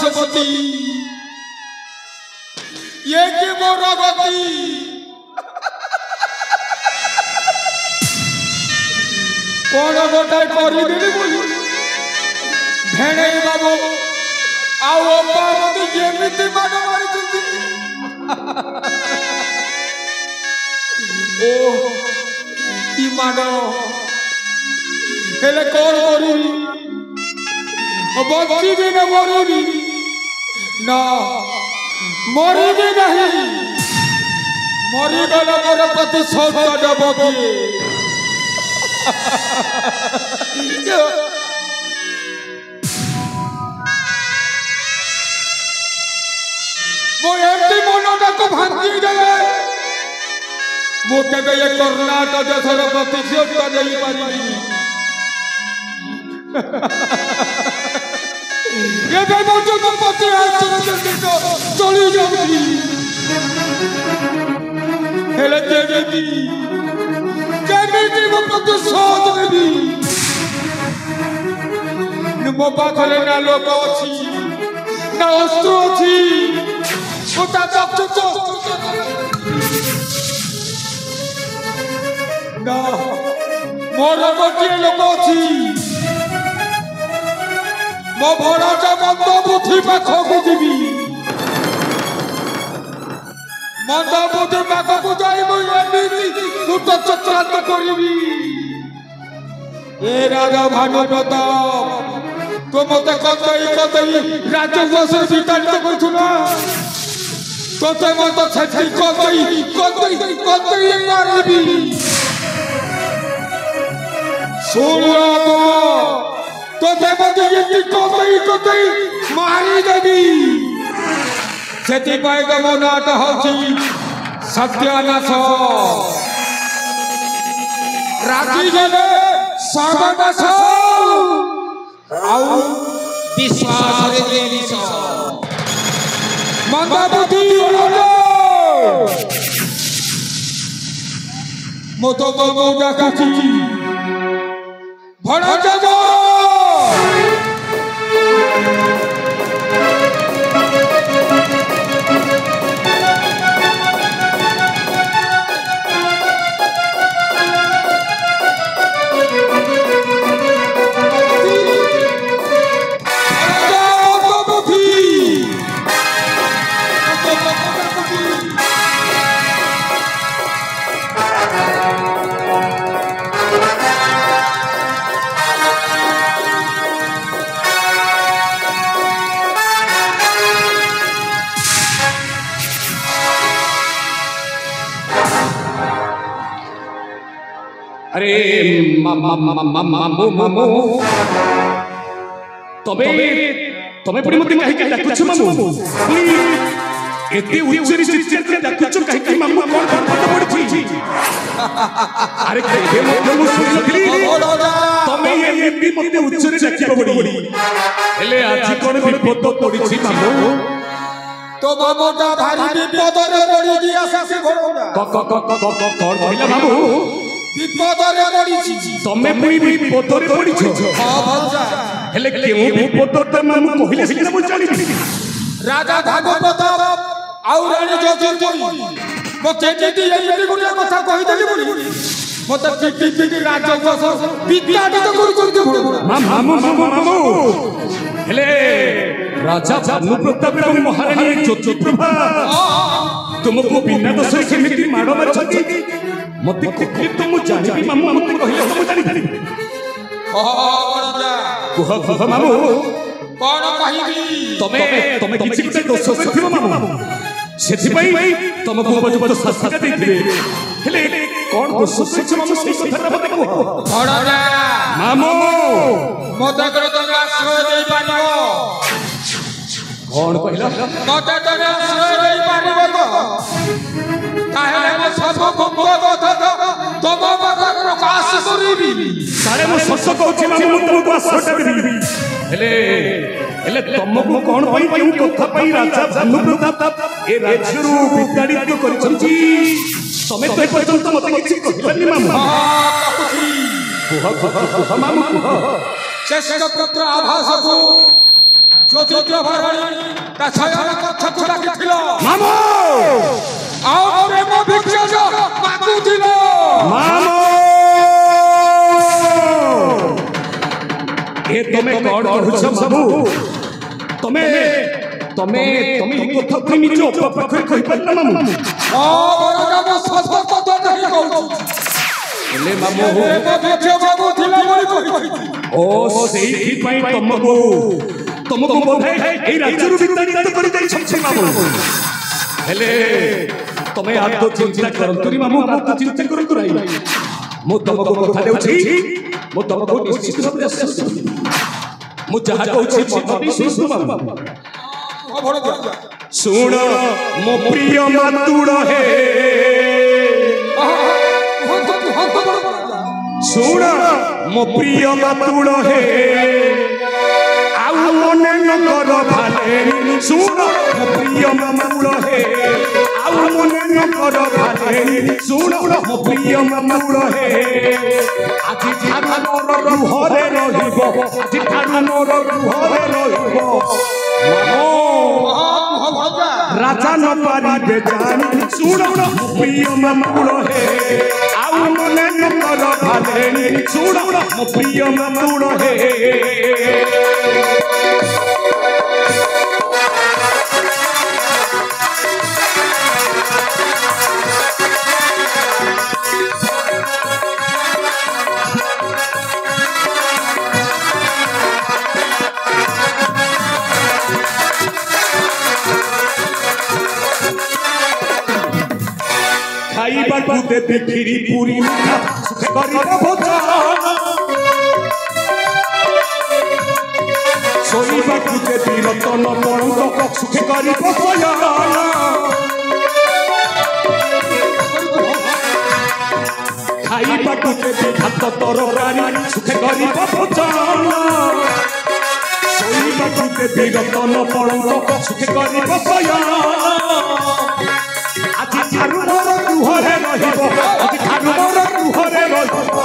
सुमति ये कि मोर गति कौन गोटाए करदेली बोली भेड़े बाबू आओ मत जमी माड़ मारी ओ की माड़ हेले कौन करी बची न मरी ना मरी नहीं मरीगले मोर प्रतिशोध देव एमती मनटा को भांगी देले मुझे ये कर्णाटक देशर प्रतिशोध नहीं पारि चली जाऊँगी प्रतिशोध नेबी मो पाखे ना लोक अच्छी ना अस्त्र अच्छी ना मोर गोटे लोक अच्छी मो भराटा मंद बुद्धि पाखक जीवी मंद बुद्धि पाखक जाट चक्रांत करी ए राजा भानुव्रत तो मत कतई कतई राजवंश विताड़ित करुना तोते मत छेठी कतई कतई कतई मारिबी सुन तोते मत ये कतई कतई मारी देबी सेति पाए गो नाट होची सत्यानाश राखी गले सर्वनाश आउ विश्वास रे देनिस मंदबुद्धि ओलो मोतो बाबू डाकाची भड़ा जागो अरे मामू मामू तबे तबे पड़ी मते काहे के डाकुछ मामू एते उच्चरी चिचिर के डाकुछ काहे के मामू कोन फट पड़छि अरे के मो सुनलखली तमे ये एते मते उच्चरी डाकिबो पड़ी हेले आज कोन विपद पड़छि मामू तो मामूटा भारी विपद रे पड़ी गया से घोड़ा कोन कहिला मामू विपद रे पड़ी तमे पुई विपद रे पड़ी छ हां भौजा हेले केउ विपद त मामू कहिले सिना मु जानि राजा भागवत आउ रानी जोगी मो केटी एमती गुडिया कथा कहि देली बोली मते टिक राजवंश विद्याटी तो कर मामू हेले राजा भानु प्रताप एवं महारानी ज्योतिप्रभा तुमको बिना दोष केमिति माड़ मारछती मते कहले तो मु जानिबी मामू मते कहिले मु जानि थाली कुह मामू कोन कहिबी तमे किछि दोष करथिबो मामू सेथि पई तुमको उपयुक्त शास्त्र देथिबे हेले कोन दोष सेछि मामू सेहि कथा मते कह बड़रा मामू मते कर तमे आश्रय देई पानिबो कोन कहिला मते तमे आश्रय देई पानिबो तो काहे मो सब गुप्त कथा तम बाबा प्रकाश करिबी सारे मो सस कहछि मामू तुमको आश्रय देबी हेले तुमको कोन पई केउ कथा पई राजा भानु प्रताप ए राज्यरु विताड़ित करिसंती तमे तो पर्यंत मते किछि कहिलानी मामू कुह मामू कुह श्रेष्ठ पुत्र आभास को ଜ୍ୟୋତିପ୍ରିୟ ଭରାଣୀ ତା ଶୟନ କକ୍ଷକୁ ଡାକିଥିଲ ମାମୁ ଆଉ ପ୍ରେମ ଭିକ୍ଷାଜ ମାଗୁଥିଲ ମାମୁ ଏ ତମେ କଣ କହୁଛ ମାମୁ ତମେ ତମେ ତମେ ଏ କଥା ତମେ ନିଜ ପାଖରେ କହିପାରିଲ ମାମୁ ବରଗାମ ସଶସ୍ତ ଧରି କହୁଛି ହେଲେ ମାମୁ ପ୍ରେମ ଭିକ୍ଷା ମାଗୁଥିଲା ବୋଲି କହିଛି ଓ ସେଇଥିପାଇଁ ତମକୁ ବୋଧେ ଏଇ ରାଜ୍ୟରୁ ବିତାଡ଼ିତ କରିଦେଇଛନ୍ତି ମାମୁ ହେଲେ ତମେ ଆଦୌ ଚିନ୍ତା କରନ୍ତୁନି ମାମୁ ଆଦୌ ଚିନ୍ତା କରନ୍ତୁ ନାହିଁ ମୁଁ ତମକୁ କଥା ଦେଉଛି ମୁଁ ତମକୁ ନିଶ୍ଚିତ ଭାବରେ ଆଶ୍ୱାସ ଦେଉଛି ମୁଁ ଯାହା କହୁଛି ମନ ଦେଇ ଶୁଣୁ ମାମୁ ଶୁଣ ମୋ ପ୍ରିୟ ମାତୁଡ଼ ହେ ଶୁଣ ମୋ ପ୍ରିୟ ମାତୁଡ଼ ହେ ଆଉ ମନେ ନକର ଭାଲେଣି ଶୁଣ ମୋ ପ୍ରିୟ ମାତୁଡ଼ ହେ ଆଉ ମନେ ନକର ଭାଲେଣି ଶୁଣ ମୋ ପ୍ରିୟ ମାତୁଡ଼ ହେ ଆଜି ଠାରୁ ମୋର ଗୃହରେ ରହିବ ଆଜି ଠାରୁ ମୋର ଗୃହରେ ରହିବ রাজা নপারিবে জানি শুনো প্রিয় মামুড় হে আউ মনে নকর ভালেনি শুনো প্রিয় মামুড় হে খাইবাকু দেবি খিরি পুরি মিঠা সুখে করিব ভোজন শোইবাকু দেবি রতন পরঙ্গ সুখে করিব শয়ন খাইবাকু দেবি ভাত তরকারি সুখে করিব ভোজন শোইবাকু দেবি রতন পরঙ্গ সুখে করিব শয়ন আজ ঠারু মোর গৃহরে রহিব আজ ঠারু মোর গৃহরে রহিব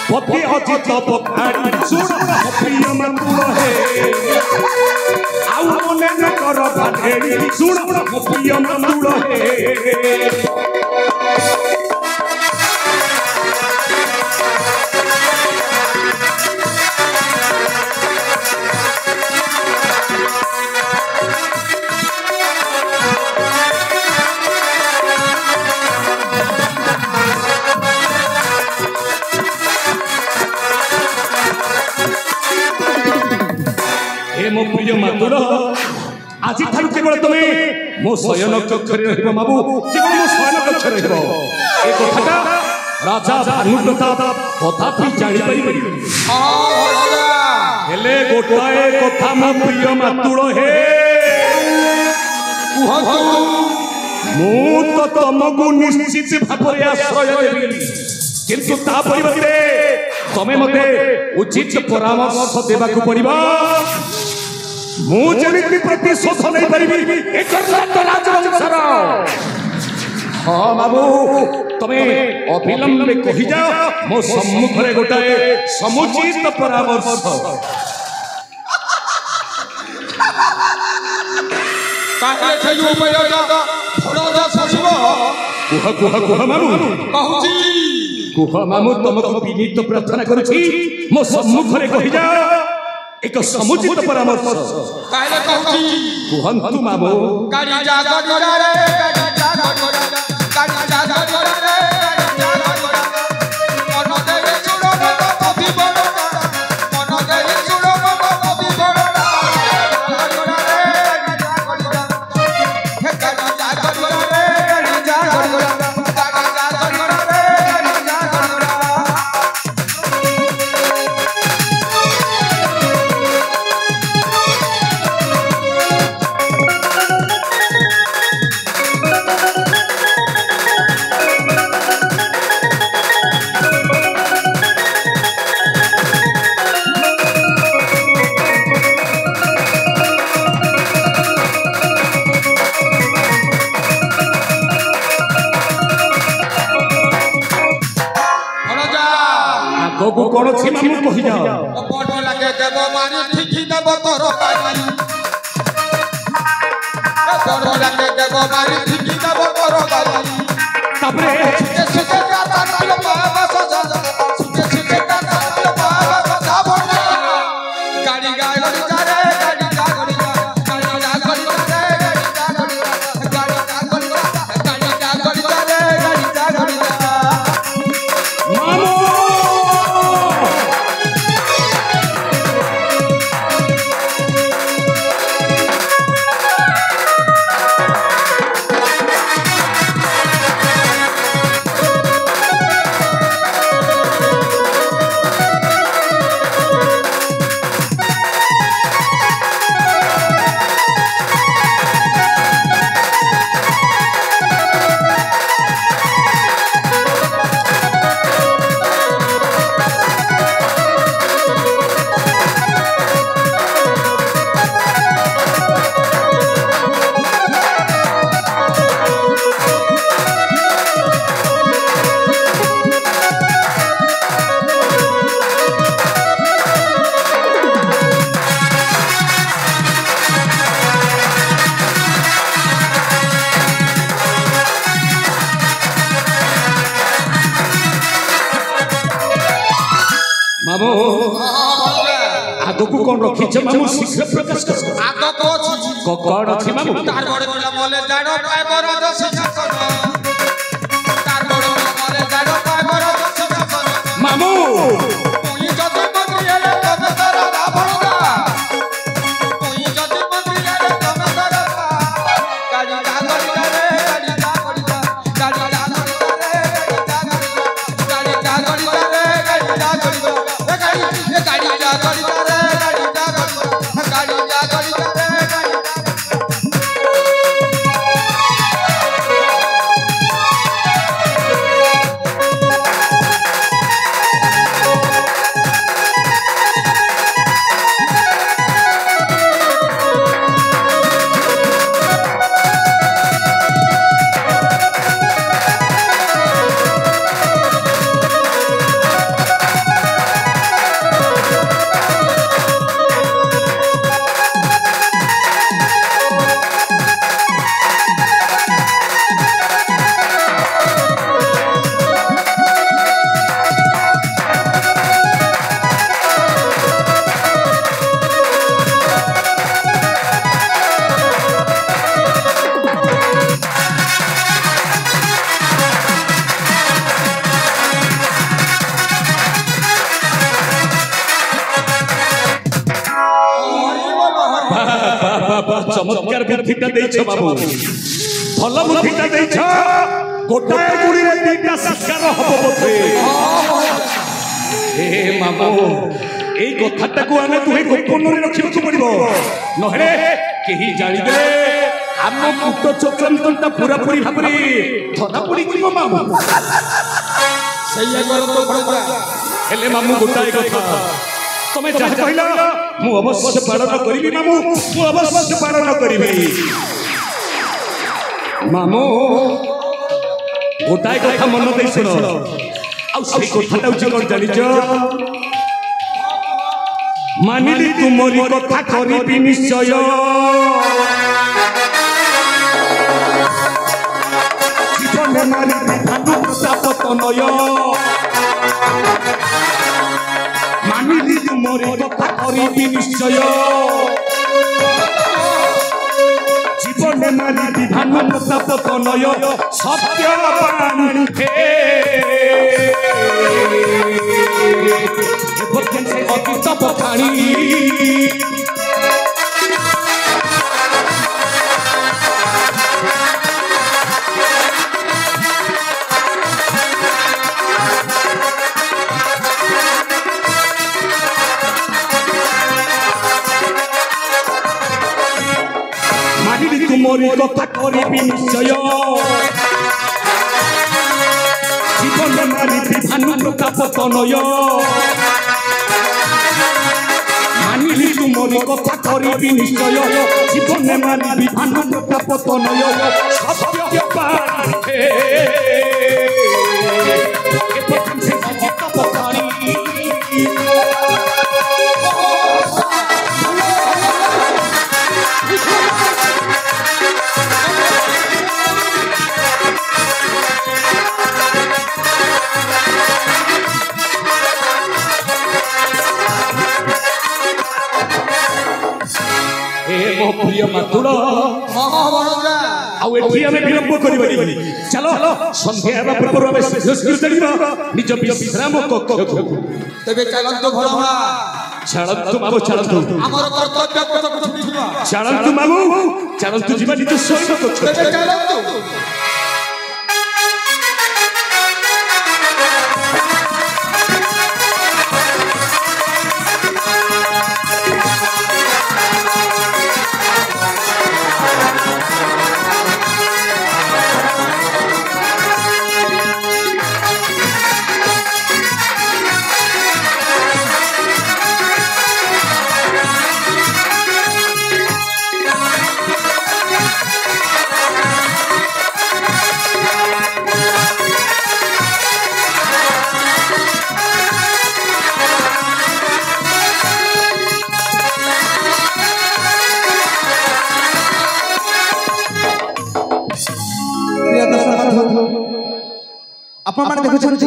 পথে অজিত বখাড়ি শুণ প্রিয় মাতুড় হে আউ মনে ন কর ভালেড়ি শুণ প্রিয় মাতুড় হে ମୋ ପ୍ରିୟ ମାତୁଡ଼ ଆଜି ଠାରୁ କେବଳ ତମେ ମୋ ଶୟନ କକ୍ଷରେ ରହିବ ମାମୁ କେବଳ ମୋ ଶୟନ କକ୍ଷରେ ରହିବ ଏ କଥାଟା ରାଜା ଭାନୁପ୍ରତାପ ତଥାପି ଜାଣିପାରିବେନି ହେଲେ ଗୋଟାଏ କଥା ମୋ ପ୍ରିୟ ମାତୁଡ଼ ହେ ମୁଁ ତ ତମକୁ ନିଶ୍ଚିତ ଭାବରେ ଆଶ୍ରୟ ଦେବି କିନ୍ତୁ ତା ପରିବର୍ତ୍ତେ ତମେ ମୋତେ ଉଚିତ ପରାମର୍ଶ ଦେବାକୁ ପଡ଼ିବ ମୁଁ ଯେମିତି ପ୍ରତିଶୋଧ ନେଇପାରିବି ଏ କର୍ଣ୍ଣାଟ ରାଜବଂଶର ହଁ ବାବୁ ତମେ ଅବିଳମ୍ବେ କହିଯାଅ ମୋ ସମ୍ମୁଖରେ ଗୋଟାଏ ସମୁଚିତ ପରାମର୍ଶ କୁହ ମାମୁ କହୁଛି କୁହ ମାମୁ ତମକୁ ବିନୀତ ପ୍ରାର୍ଥନା କରୁଛି ମୋ ସମ୍ମୁଖରେ କହିଯାଅ ଏକ ସମୁଚିତ ପରାମର୍ଶ କାଳେ କହୁଛି କୁହନ୍ତୁ ମାମୁ ଗାଡ଼ି ଜାଗ ଗୋଡ଼ାରେ ଗାଡ଼ି ଜାଗ ଗୋଡ଼ାରେ ଗାଡ଼ି ଜାଗ ଗୋଡ଼ାରେ ଗାଡ଼ି ଜାଗ ଗୋଡ଼ାରେ ମନ ଦେଇ ଚୁଡ଼ ପତି ବଡ଼ଟା ମନ ଦେଇ ଚୁଡ଼ ପତି ବଡ଼ଟା ଗୋଡ଼ାରେ ଗାଡ଼ି ଜାଗ ଗୋଡ଼ାରେ ହେ ଗାଡ଼ି ଜାଗ ଗୋଡ଼ାରେ ଗାଡ଼ି ଜାଗ ଗୋଡ଼ାରେ ଗାଡ଼ି ଜାଗ ଗୋଡ଼ାରେ ଗାଡ଼ି ଜାଗ ଗୋଡ଼ାରେ ଆଗକୁ କଣ ଅଛି ମାମୁ କହିଯାଅ ପଟ ଲାଗେ ଦେବ ମାରି ଠିକି ଦେବ ତୋର ପାରି करो जाके देव मारी ठिकी देव करो बारी तापरे सुके सुके का ताल बाबा सजा सुके सुके का ताल बाबा सजा बोल गाड़ी गाड़ी जा रे गाड़ी जा गाड़ी जा गाड़ी जा गाड़ी जा रे गाड़ी जा गाड़ी जा गाड़ी जा गाड़ी जा रे गाड़ी जा गाड़ी जा मामू आगो को कौन रखी छ मामू शीघ्र प्रकाश कर आगो को छी कौन अछि मामू तार बड़े बड़ा मोले जाडो पाए बरो जो सिंहासन तार बड़े बड़ा मोले जाडो पाए बरो जो सिंहासन मामू कोई जति मंत्री आले तमे तारा रावणगा कोई जति मंत्री आले तमे तारा गाड़ी जा गाड़ी रे गाड़ी जा गाड़ी जा गाड़ी जा गाड़ी रे गाड़ी जा गाड़ी रे गाड़ी जा गाड़ी रे गाड़ी जा गाड़ी रे गाड़ी जा गाड़ी रे चमत्कार बुद्धिटा देछ बाबू भल बुद्धिटा देछ गोटाए गुड़ी रे तीनटा शिकार हबो बोथे ए मामू एई कथाटा को आमे तुहे गोपन रे रखिबो पड़िबो नहले केही जानि दे हम कुट चक्रंतनटा पूरा पूरी भाबरे धरा पड़ी कि मामू सही करो तो बड़ा हेले मामू गोटाए कथा तमे चाहे कहला मु अवश्य पालन करिबी मामू मु अवश्य पालन करिबी मामू गोटाए कथा मन दे सुन आ सेई कथाटा उच कोन जानि छ मानिली तुमरी कथा करिबी निश्चय जीवन मारी भानु प्रताप तनय मानिली तुमरी कथा करिबी निश्चय जीवन मारी विधान प्रताप तनय सत्य बाणी से अतीत बखाणी तुमरी कथा करिबी निश्चय जीवन मारी विधान प्रताप तनय मानिली तुमरी कथा करिबी निश्चय जीवन मारी विधान प्रताप तनय सत्य बाणी से अतीत बखाणी प्रिय मातुड़ आउ एठी हमें विलंब करिबानी चलो संध्या हेबा पूर्व हमें शीघ्र चलिबा निज विश्राम कक्ष तेबे चलंतु भरमा चलंतु बाबू चलंतु हमर कर्तव्य पथ छुटिबा चलंतु बाबू चलंतु जीवा निज शयन कक्ष तेबे चलंतु ଆପଣ ମାନେ ଦେଖୁଛନ୍ତି